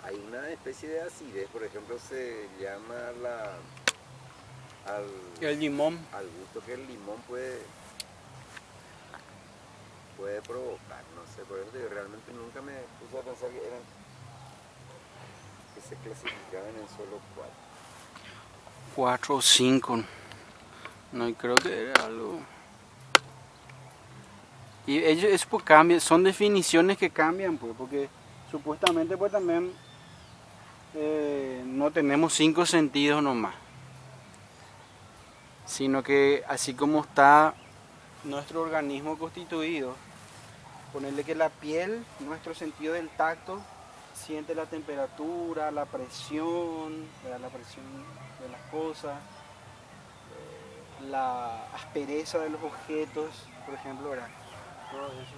hay una especie de acidez, por ejemplo, se llama al, El limón. al gusto que el limón puede provocar, no sé, por eso yo realmente nunca me puse a pensar que se clasificaban en solo cuatro. 4 o 5. No, y creo que era algo. Y ellos es pues cambia, son definiciones que cambian, pues, porque supuestamente pues también no tenemos 5 sentidos nomás, sino que así como está nuestro organismo constituido, ponerle que la piel, nuestro sentido del tacto, siente la temperatura, la presión, ¿verdad? La presión de las cosas, la aspereza de los objetos, por ejemplo, ¿verdad? Todo eso.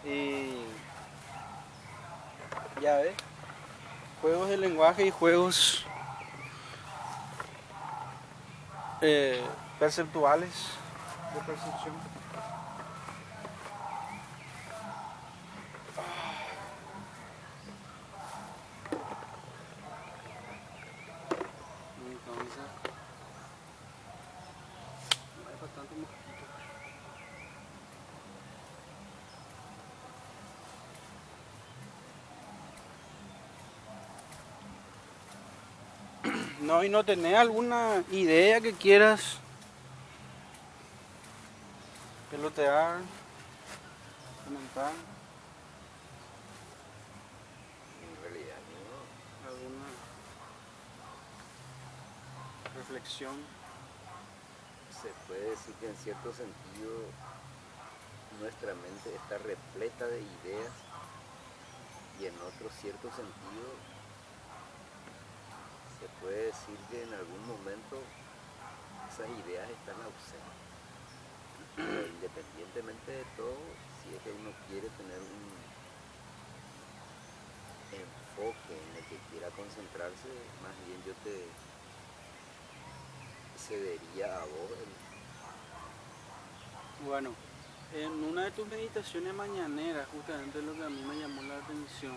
Y ya ves, juegos de lenguaje y juegos perceptuales de percepción. Entonces, no hay bastante mosquito. No, y no tenés alguna idea que quieras pelotear, comentar, En realidad, alguna reflexión. se puede decir que en cierto sentido nuestra mente está repleta de ideas y en otro cierto sentido se puede decir que en algún momento esas ideas están ausentes. Pero independientemente de todo, si es que uno quiere tener un enfoque en el que quiera concentrarse, más bien yo te cedería a vos Bueno, en una de tus meditaciones mañaneras, justamente lo que a mí me llamó la atención,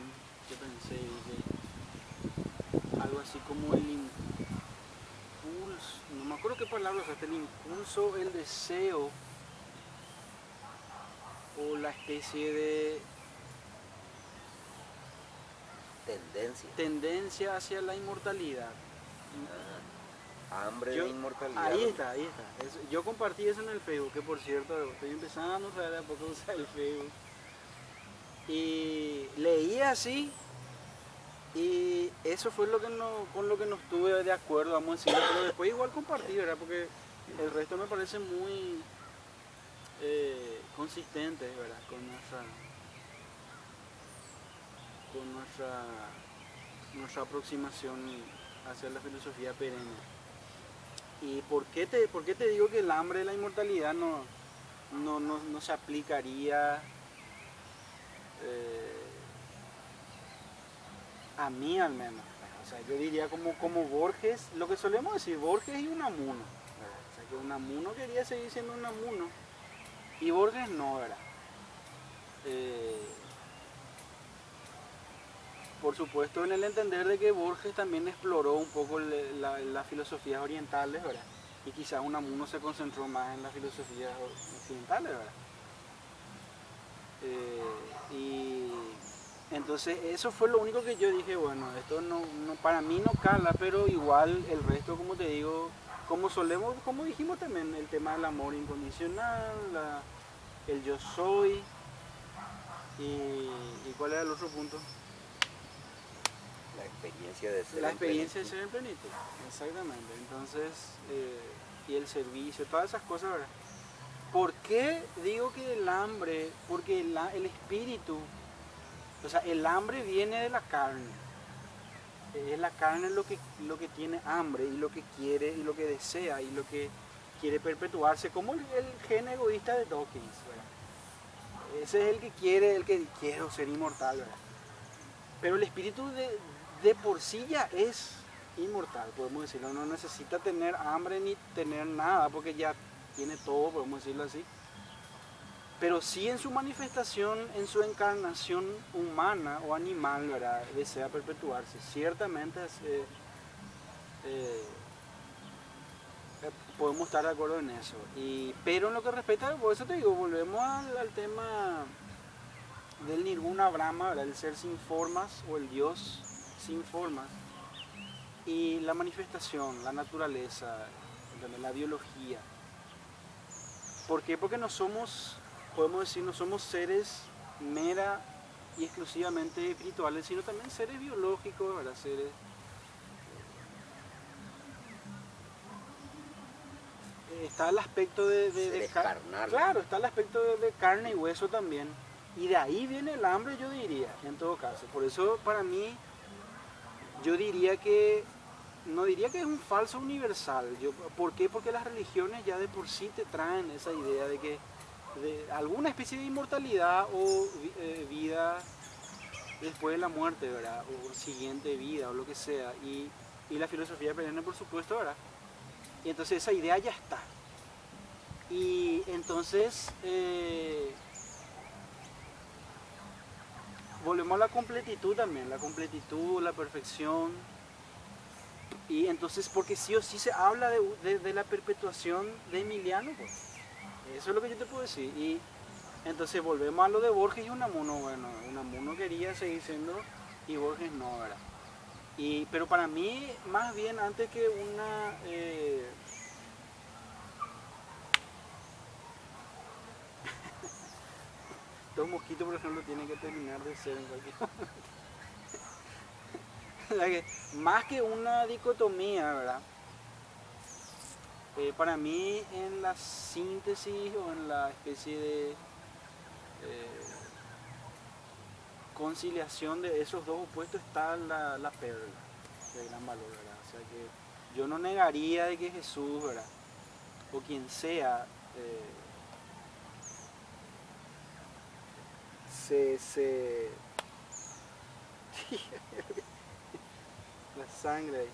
que pensé, dije, algo así como el impulso, no me acuerdo qué palabra usaste, el impulso, el deseo, o la especie de tendencia hacia la inmortalidad. hambre Yo, de inmortalidad. ahí está. Yo compartí eso en el Facebook, que por cierto, estoy empezando a saber de a poco usar el Facebook. Y leí así, y eso fue lo que no, con lo que no estuve de acuerdo, vamos a decirlo, pero después igual compartí, ¿verdad? Porque el resto me parece muy consistente, ¿verdad? Con nuestra aproximación hacia la filosofía perenne. ¿Y por qué te digo que el hambre de la inmortalidad no se aplicaría a mí al menos? O sea, yo diría como Borges, lo que solemos decir, Borges y Unamuno, ¿verdad? O sea, que Unamuno quería seguir siendo Unamuno y Borges no, ¿verdad? Por supuesto, en el entender de que Borges también exploró un poco las filosofías orientales, ¿verdad? Y quizás Unamuno se concentró más en las filosofías occidentales, ¿verdad? Y entonces eso fue lo único que yo dije, bueno, esto no, para mí no cala, pero igual el resto, como te digo, como dijimos también, el tema del amor incondicional, el yo soy, y ¿cuál era el otro punto? La experiencia de ser La en experiencia de plenitud. ser en plenitud, exactamente. Entonces, y el servicio, todas esas cosas, ¿verdad? ¿Por qué digo que el hambre? Porque el espíritu, o sea, el hambre viene de la carne. Es la carne lo que tiene hambre y lo que quiere y lo que desea y lo que quiere perpetuarse, como el gen egoísta de Dawkins, ¿verdad? Ese es el que quiero ser inmortal, ¿verdad? Pero el espíritu de por sí ya es inmortal, podemos decirlo. No necesita tener hambre ni tener nada, porque ya tiene todo, podemos decirlo así. pero sí en su manifestación, en su encarnación humana o animal, ¿verdad? Desea perpetuarse. Ciertamente eh, podemos estar de acuerdo en eso. Pero en lo que respecta, por eso te digo, volvemos al tema del Nirguna Brahma, ¿verdad? El ser sin formas o el Dios sin formas. Y la manifestación, la naturaleza, la biología. ¿Por qué? Porque no somos, podemos decir, no somos seres mera y exclusivamente espirituales, sino también seres biológicos, ¿verdad? Seres, está el aspecto de carnal. Claro, está el aspecto de carne y hueso también. Y de ahí viene el hambre, yo diría, en todo caso. Por eso, para mí, yo diría que no diría que es un falso universal. ¿Por qué? Porque las religiones ya de por sí te traen esa idea de que de alguna especie de inmortalidad o vida después de la muerte, ¿verdad? O siguiente vida o lo que sea. Y la filosofía perenne, por supuesto, ¿verdad? Y entonces esa idea ya está. Y entonces volvemos a la completitud también, la completitud, la perfección. Y entonces, porque sí o sí se habla de la perpetuación de Emiliano, pues. Eso es lo que yo te puedo decir. Y entonces volvemos a lo de Borges y Unamuno. Bueno, Unamuno quería seguir siendo y Borges no, ¿verdad? Pero para mí, más bien, antes que una... Estos mosquitos, por ejemplo, tienen que terminar de ser en cualquier momento. Más que una dicotomía, ¿verdad? Para mí, en la síntesis o en la especie de conciliación de esos dos opuestos está la perla de gran valor, ¿verdad? O sea que yo no negaría de que Jesús, ¿verdad? O quien sea, se la sangre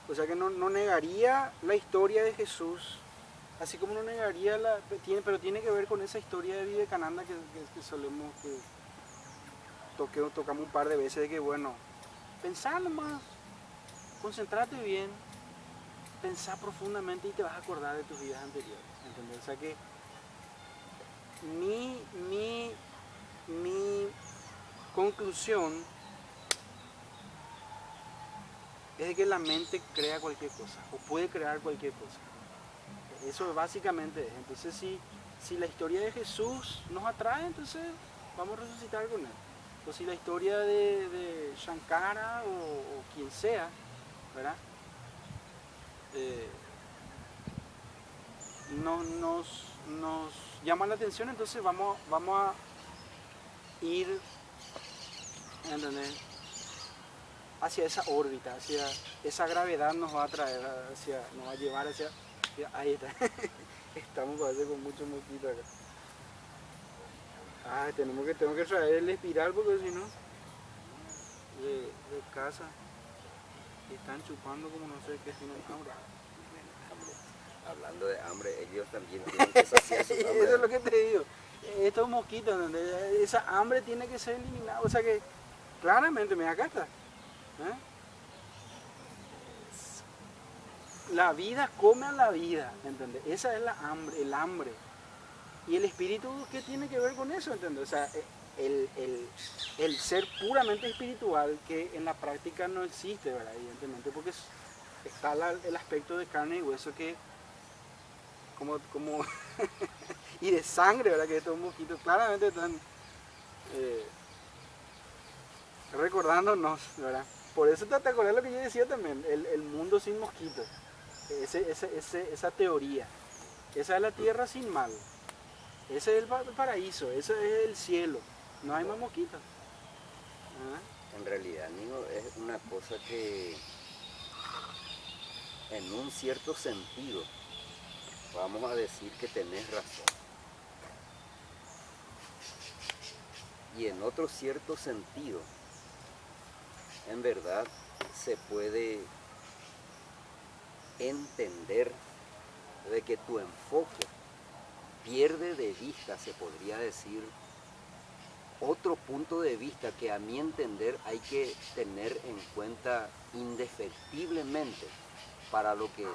o sea que no negaría la historia de Jesús, así como no negaría pero tiene que ver con esa historia de Vivekananda que solemos, tocamos un par de veces, de que bueno, pensá nomás, concentrate bien, pensá profundamente y te vas a acordar de tus vidas anteriores, ¿entendés? O sea que mi conclusión es de que la mente crea cualquier cosa, o puede crear cualquier cosa. Eso básicamente es. Entonces, si la historia de Jesús nos atrae, entonces vamos a resucitar con él. O si la historia de Shankara o quien sea, ¿verdad? Nos llama la atención, entonces vamos a ir, ¿entendés? Hacia esa órbita, hacia esa gravedad nos va a traer, nos va a llevar hacia ahí está. Estamos a veces con muchos mosquitos acá. Ah, tengo que traer el espiral porque si no, de casa, están chupando como no sé qué tienen hambre. Hablando de hambre, ellos también tienen que saciar su hambre. Eso es lo que te digo. Estos mosquitos, esa hambre tiene que ser eliminada. O sea que, claramente, mira, acá está. La vida come a la vida, ¿entendés? Esa es la hambre, el hambre. Y el espíritu, ¿qué tiene que ver con eso? ¿Entendés? O sea, el ser puramente espiritual, que en la práctica no existe, ¿verdad? Evidentemente, porque está el aspecto de carne y hueso que, como y de sangre, ¿verdad? Que estos mosquitos claramente están recordándonos, ¿verdad? Por eso te acordás lo que yo decía también, el mundo sin mosquitos, esa teoría. Esa es la tierra sin mal, ese es el paraíso, ese es el cielo, no hay más mosquitos. En realidad, Nico, es una cosa que en un cierto sentido vamos a decir que tenés razón. Y en otro cierto sentido, en verdad, se puede entender de que tu enfoque pierde de vista, se podría decir, otro punto de vista que a mi entender hay que tener en cuenta indefectiblemente para lo que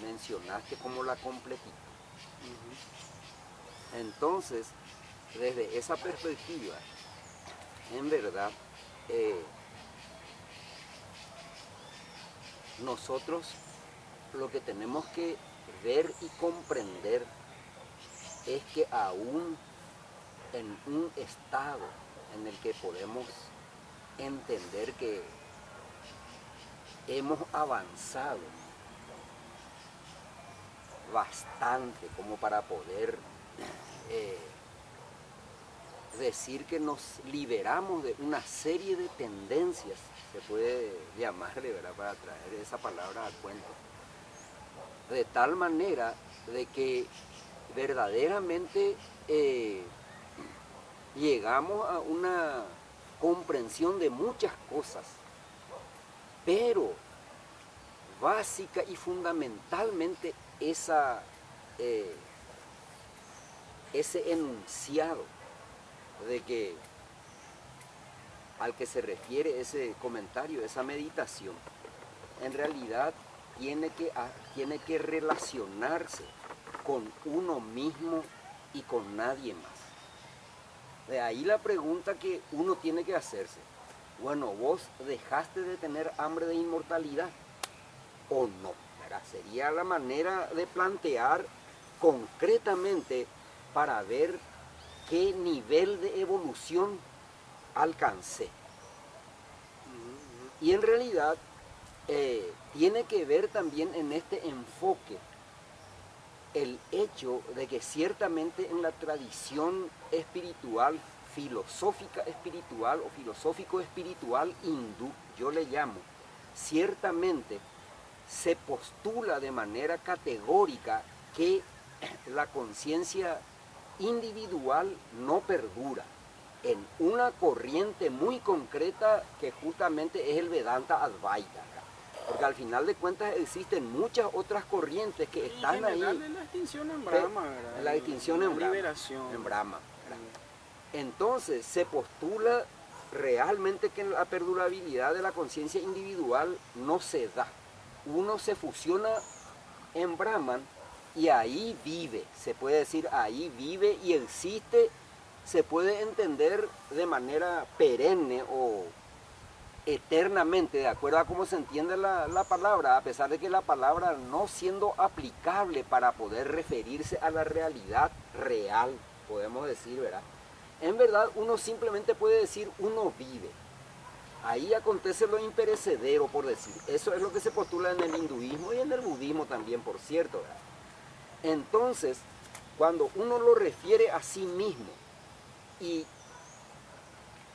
mencionaste como la completitud. Entonces, desde esa perspectiva, en verdad, nosotros lo que tenemos que ver y comprender es que aún en un estado en el que podemos entender que hemos avanzado bastante como para poder decir que nos liberamos de una serie de tendencias, se puede llamarle, ¿verdad?, para traer esa palabra a cuento, de tal manera de que verdaderamente llegamos a una comprensión de muchas cosas, pero básica y fundamentalmente ese enunciado de que al que se refiere ese comentario, esa meditación, en realidad tiene que relacionarse con uno mismo y con nadie más. De ahí la pregunta que uno tiene que hacerse: bueno, ¿vos dejaste de tener hambre de inmortalidad o no? ¿Verdad? Sería la manera de plantear concretamente para ver qué nivel de evolución alcancé. Y en realidad tiene que ver también en este enfoque el hecho de que ciertamente en la tradición espiritual, filosófica espiritual o filosófico espiritual hindú, yo le llamo, ciertamente se postula de manera categórica que la conciencia individual no perdura en una corriente muy concreta que justamente es el Vedanta Advaita. Porque al final de cuentas existen muchas otras corrientes que están ahí. La extinción en Brahma, ¿verdad? La extinción en Brahma. Liberación. En Brahma. Entonces se postula realmente que la perdurabilidad de la conciencia individual no se da. Uno se fusiona en Brahman y ahí vive, se puede decir, ahí vive y existe, se puede entender de manera perenne o eternamente, de acuerdo a cómo se entiende la palabra, a pesar de que la palabra no siendo aplicable para poder referirse a la realidad real, podemos decir, ¿verdad? En verdad uno simplemente puede decir uno vive. Ahí acontece lo imperecedero, por decir. Eso es lo que se postula en el hinduismo y en el budismo también, por cierto, ¿verdad? Entonces, cuando uno lo refiere a sí mismo y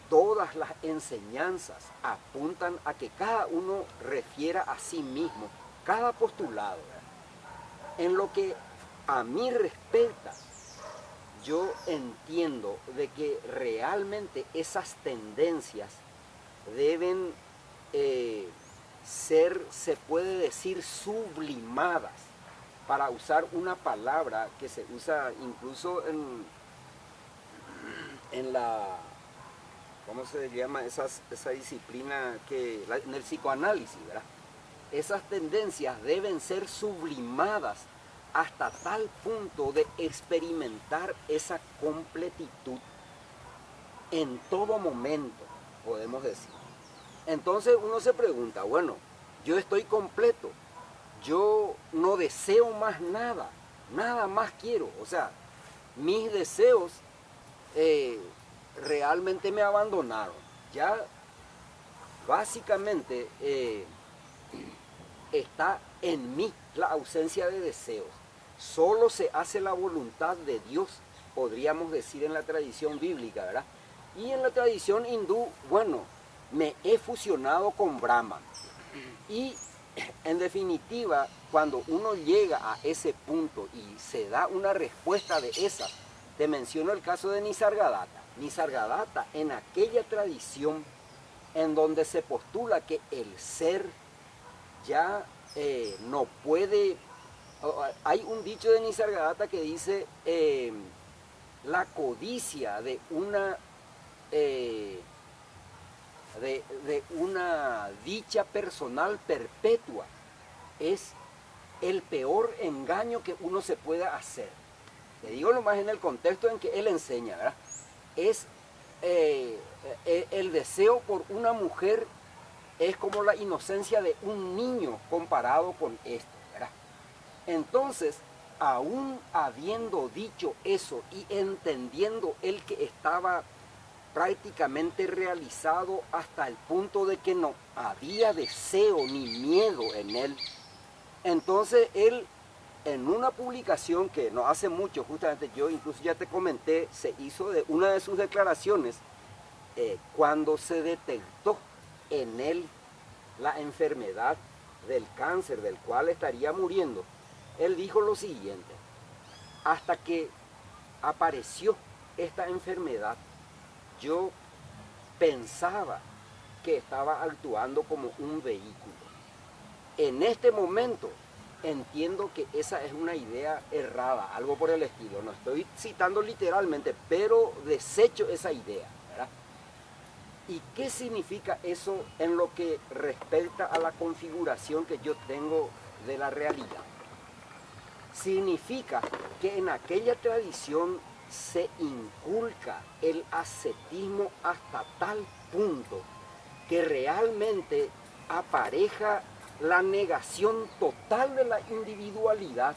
todas las enseñanzas apuntan a que cada uno refiera a sí mismo, cada postulado, ¿verdad? En lo que a mí respecta, yo entiendo de que realmente esas tendencias deben ser, se puede decir, sublimadas, para usar una palabra que se usa incluso en la, ¿cómo se llama? Esa disciplina en el psicoanálisis, ¿verdad? Esas tendencias deben ser sublimadas hasta tal punto de experimentar esa completitud en todo momento, podemos decir. Entonces uno se pregunta, bueno, yo estoy completo, yo no deseo más nada, nada más quiero, o sea, mis deseos realmente me abandonaron. Ya básicamente está en mí la ausencia de deseos. Solo se hace la voluntad de Dios, podríamos decir en la tradición bíblica, ¿verdad? Y en la tradición hindú, bueno, me he fusionado con Brahman. Y en definitiva, cuando uno llega a ese punto y se da una respuesta de esa, te menciono el caso de Nisargadatta. Nisargadatta, en aquella tradición en donde se postula que el ser ya no puede. Hay un dicho de Nisargadatta que dice la codicia de una dicha personal perpetua es el peor engaño que uno se pueda hacer. Le digo nomás en el contexto en que él enseña, ¿verdad? Es el deseo por una mujer es como la inocencia de un niño comparado con esto, ¿verdad? Entonces, aún habiendo dicho eso y entendiendo él que estaba prácticamente realizado hasta el punto de que no había deseo ni miedo en él, entonces él en una publicación que no hace mucho, justamente yo incluso ya te comenté, se hizo de una de sus declaraciones cuando se detectó en él la enfermedad del cáncer del cual estaría muriendo. Él dijo lo siguiente: hasta que apareció esta enfermedad, yo pensaba que estaba actuando como un vehículo. En este momento entiendo que esa es una idea errada, algo por el estilo. No estoy citando literalmente, pero desecho esa idea, ¿verdad? ¿Y qué significa eso en lo que respecta a la configuración que yo tengo de la realidad? Significa que en aquella tradición se inculca el ascetismo hasta tal punto que realmente apareja la negación total de la individualidad,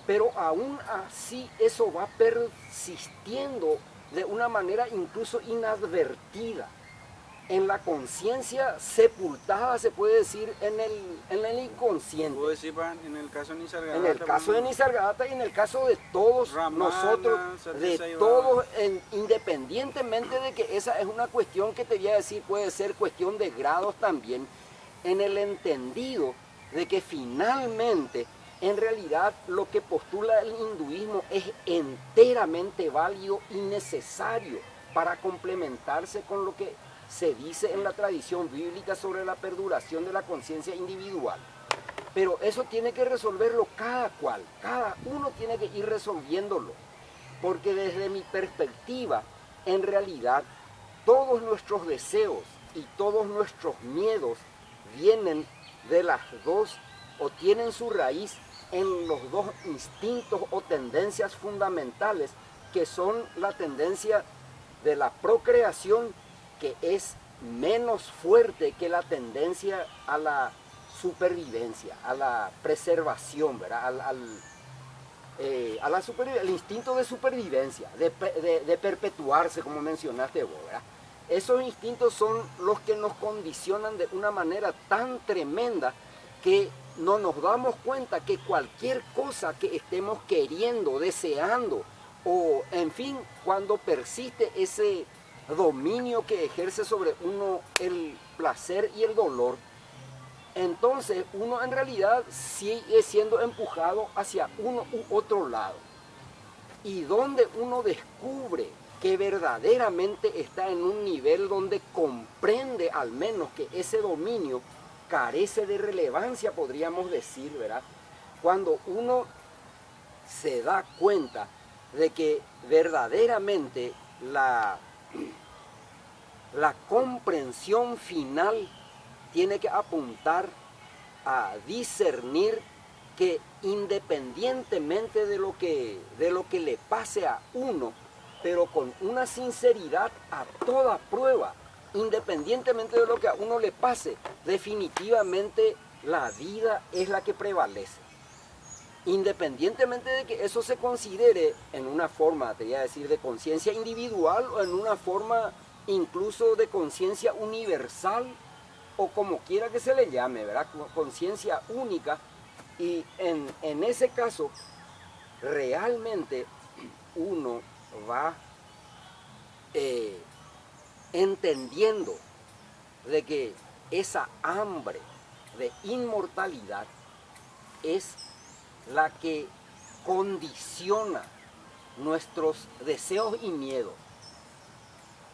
pero aún así eso va persistiendo de una manera incluso inadvertida en la conciencia sepultada, se puede decir, en el inconsciente. Puedo decir, en el caso de Nisargadatta. En el caso de Nisargadatta y en el caso de todos Ramana, nosotros, de Satyasaiva. todos, independientemente de que esa es una cuestión que te voy a decir, puede ser cuestión de grados también, en el entendido de que finalmente, en realidad, lo que postula el hinduismo es enteramente válido y necesario para complementarse con lo que se dice en la tradición bíblica sobre la perduración de la conciencia individual. Pero eso tiene que resolverlo cada cual, cada uno tiene que ir resolviéndolo, porque desde mi perspectiva, en realidad, todos nuestros deseos y todos nuestros miedos vienen de las dos, o tienen su raíz en los dos instintos o tendencias fundamentales, que son la tendencia de la procreación, que es menos fuerte que la tendencia a la supervivencia, a la preservación, ¿verdad? A la el instinto de supervivencia, de perpetuarse, como mencionaste vos, ¿verdad? Esos instintos son los que nos condicionan de una manera tan tremenda que no nos damos cuenta que cualquier cosa que estemos queriendo, deseando, o en fin, cuando persiste ese dominio que ejerce sobre uno el placer y el dolor, entonces uno en realidad sigue siendo empujado hacia uno u otro lado. Y donde uno descubre que verdaderamente está en un nivel donde comprende al menos que ese dominio carece de relevancia, podríamos decir, ¿verdad? Cuando uno se da cuenta de que verdaderamente la comprensión final tiene que apuntar a discernir que independientemente de lo que le pase a uno, pero con una sinceridad a toda prueba, independientemente de lo que a uno le pase, definitivamente la vida es la que prevalece. Independientemente de que eso se considere en una forma, te voy a decir, de conciencia individual o en una forma incluso de conciencia universal, o como quiera que se le llame, ¿verdad? Conciencia única. Y en ese caso, realmente uno va entendiendo de que esa hambre de inmortalidad es la que condiciona nuestros deseos y miedos.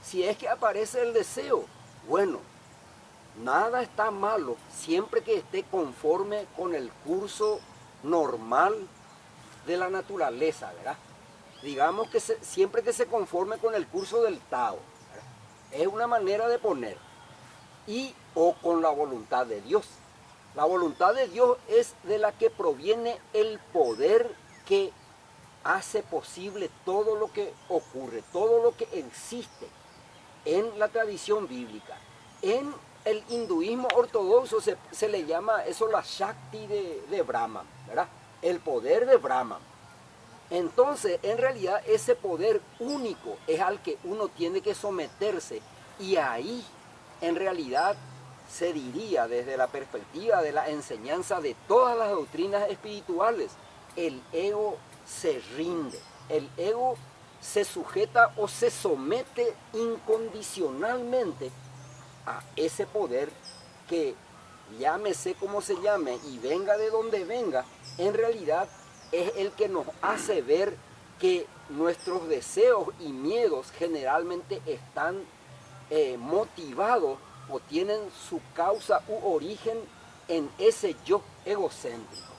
Si es que aparece el deseo, bueno, nada está malo siempre que esté conforme con el curso normal de la naturaleza, ¿verdad? Digamos que siempre que se conforme con el curso del Tao, ¿verdad? Es una manera de poner, y o con la voluntad de Dios. La voluntad de Dios es de la que proviene el poder que hace posible todo lo que ocurre, todo lo que existe en la tradición bíblica. En el hinduismo ortodoxo se le llama eso la Shakti de Brahman, ¿verdad? El poder de Brahman. Entonces, en realidad, ese poder único es al que uno tiene que someterse, y ahí, en realidad, se diría desde la perspectiva de la enseñanza de todas las doctrinas espirituales, el ego se rinde, el ego se sujeta o se somete incondicionalmente a ese poder que, llámese como se llame y venga de donde venga, en realidad es el que nos hace ver que nuestros deseos y miedos generalmente están motivados o tienen su causa u origen en ese yo egocéntrico.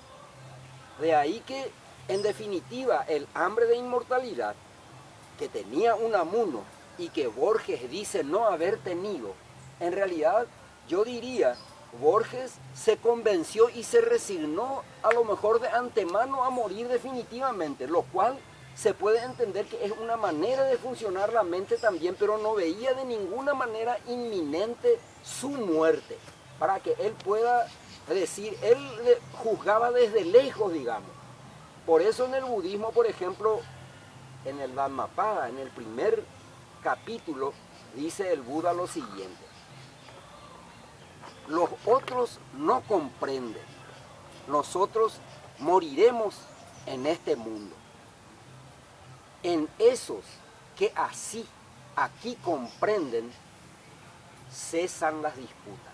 De ahí que, en definitiva, el hambre de inmortalidad que tenía Unamuno y que Borges dice no haber tenido, en realidad yo diría, Borges se convenció y se resignó a lo mejor de antemano a morir definitivamente, lo cual se puede entender que es una manera de funcionar la mente también, pero no veía de ninguna manera inminente su muerte, para que él pueda decir, él juzgaba desde lejos, digamos. Por eso en el budismo, por ejemplo, en el Dhammapada, en el primer capítulo, dice el Buda lo siguiente: los otros no comprenden, nosotros moriremos en este mundo. En esos que así aquí comprenden, cesan las disputas.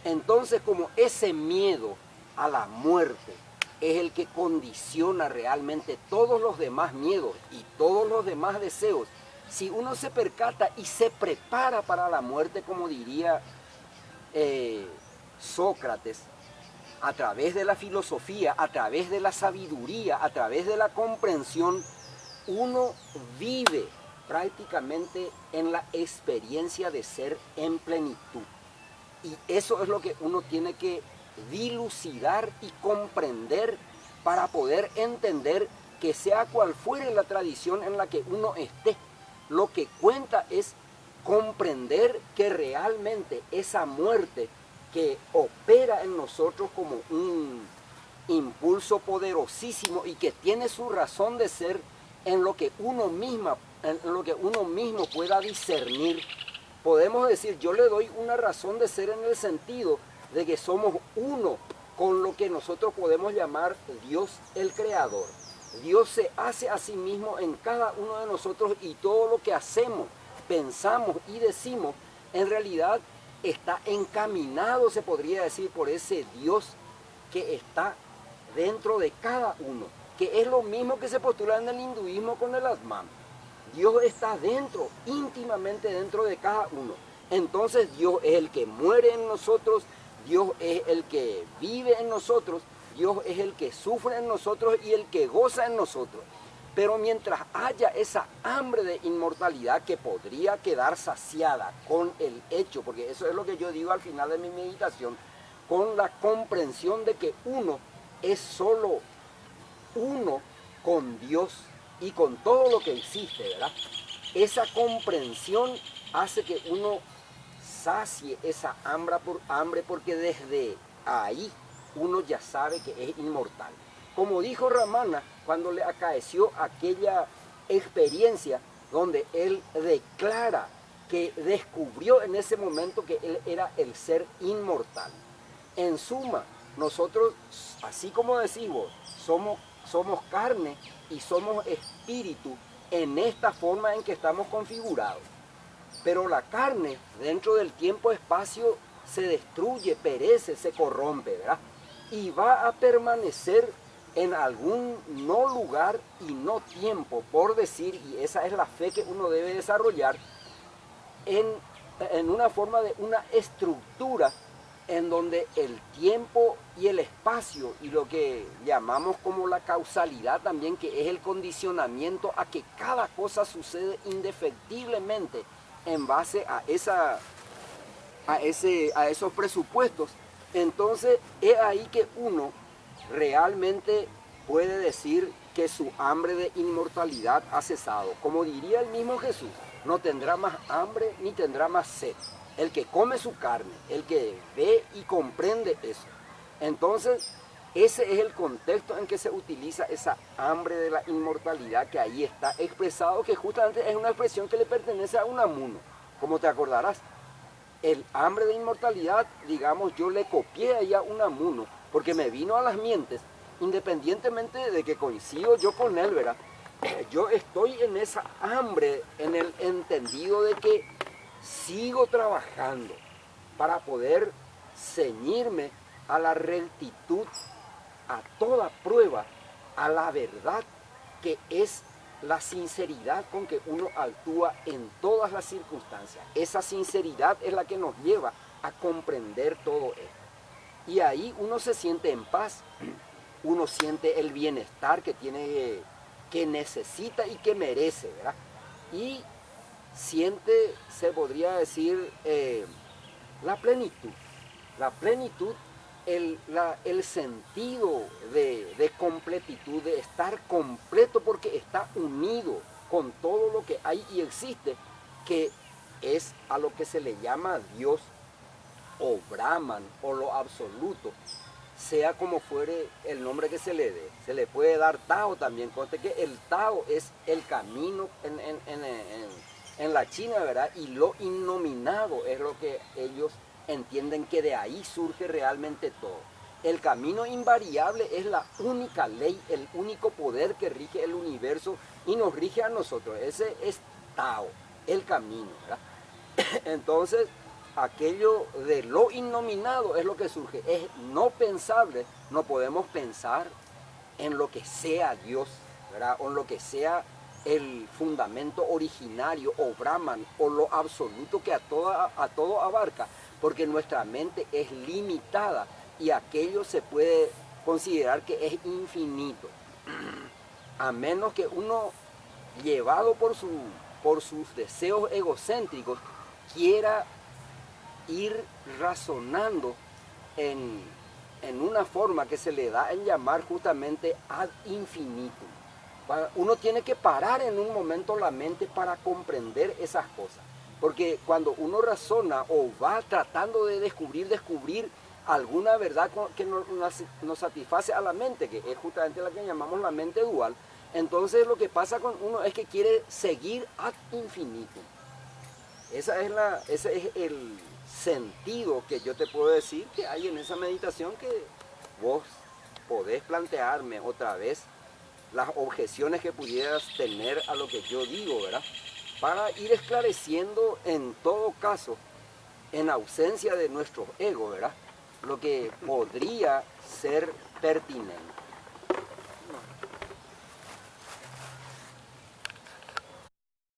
Entonces, como ese miedo a la muerte es el que condiciona realmente todos los demás miedos y todos los demás deseos, si uno se percata y se prepara para la muerte, como diría Sócrates, a través de la filosofía, a través de la sabiduría, a través de la comprensión, uno vive prácticamente en la experiencia de ser en plenitud. Y eso es lo que uno tiene que dilucidar y comprender para poder entender que, sea cual fuere la tradición en la que uno esté, lo que cuenta es comprender que realmente esa muerte que opera en nosotros como un impulso poderosísimo y que tiene su razón de ser en lo que uno mismo pueda discernir. Podemos decir, yo le doy una razón de ser en el sentido de que somos uno con lo que nosotros podemos llamar Dios el Creador. Dios se hace a sí mismo en cada uno de nosotros, y todo lo que hacemos, pensamos y decimos, en realidad está encaminado, se podría decir, por ese Dios que está dentro de cada uno, que es lo mismo que se postula en el hinduismo con el Atman. Dios está dentro, íntimamente dentro de cada uno. Entonces Dios es el que muere en nosotros, Dios es el que vive en nosotros, Dios es el que sufre en nosotros y el que goza en nosotros. Pero mientras haya esa hambre de inmortalidad que podría quedar saciada con el hecho, porque eso es lo que yo digo al final de mi meditación, con la comprensión de que uno es solo uno con Dios y con todo lo que existe, ¿verdad? Esa comprensión hace que uno sacie esa hambre, porque desde ahí uno ya sabe que es inmortal. Como dijo Ramana cuando le acaeció aquella experiencia donde él declara que descubrió en ese momento que él era el ser inmortal. En suma, nosotros, así como decimos, somos carne y somos espíritu en esta forma en que estamos configurados. Pero la carne, dentro del tiempo-espacio, se destruye, perece, se corrompe, ¿verdad? Y va a permanecer en algún no lugar y no tiempo, por decir, y esa es la fe que uno debe desarrollar, en en una forma de una estructura en donde el tiempo y el espacio y lo que llamamos como la causalidad también, que es el condicionamiento a que cada cosa sucede indefectiblemente en base a esos presupuestos. Entonces es ahí que uno realmente puede decir que su hambre de inmortalidad ha cesado. Como diría el mismo Jesús, no tendrá más hambre ni tendrá más sed. El que come su carne, el que ve y comprende eso. Entonces, ese es el contexto en que se utiliza esa hambre de la inmortalidad, que ahí está expresado, que justamente es una expresión que le pertenece a Unamuno. Como te acordarás, el hambre de inmortalidad, digamos, yo le copié allá a Unamuno, porque me vino a las mientes, independientemente de que coincido yo con él, ¿verdad? Yo estoy en esa hambre, en el entendido de que sigo trabajando para poder ceñirme a la rectitud, a toda prueba, a la verdad, que es la sinceridad con que uno actúa en todas las circunstancias. Esa sinceridad es la que nos lleva a comprender todo esto. Y ahí uno se siente en paz, uno siente el bienestar que necesita y que merece, ¿verdad? Y siente, se podría decir, la plenitud, el sentido de completitud, de estar completo porque está unido con todo lo que hay y existe, que es a lo que se le llama Dios o Brahman o lo absoluto, sea como fuere el nombre que se le dé. Se le puede dar Tao también, conste que el Tao es el camino en la China, ¿verdad? Y lo innominado es lo que ellos entienden que de ahí surge realmente todo. El camino invariable es la única ley, el único poder que rige el universo y nos rige a nosotros. Ese es Tao, el camino, ¿verdad? Entonces, aquello de lo innominado es lo que surge, es no pensable. No podemos pensar en lo que sea Dios, ¿verdad? O en lo que sea el fundamento originario o Brahman o lo absoluto que a todo abarca, porque nuestra mente es limitada y aquello se puede considerar que es infinito, a menos que uno, llevado por sus deseos egocéntricos, quiera ir razonando en una forma que se le da en llamar justamente ad infinitum. Uno tiene que parar en un momento la mente para comprender esas cosas, porque cuando uno razona o va tratando de descubrir alguna verdad que nos satisface a la mente, que es justamente la que llamamos la mente dual, entonces lo que pasa con uno es que quiere seguir ad infinitum. Ese es el sentido que yo te puedo decir que hay en esa meditación, que vos podés plantearme otra vez las objeciones que pudieras tener a lo que yo digo, ¿verdad? Para ir esclareciendo en todo caso, en ausencia de nuestro ego, ¿verdad? Lo que podría ser pertinente.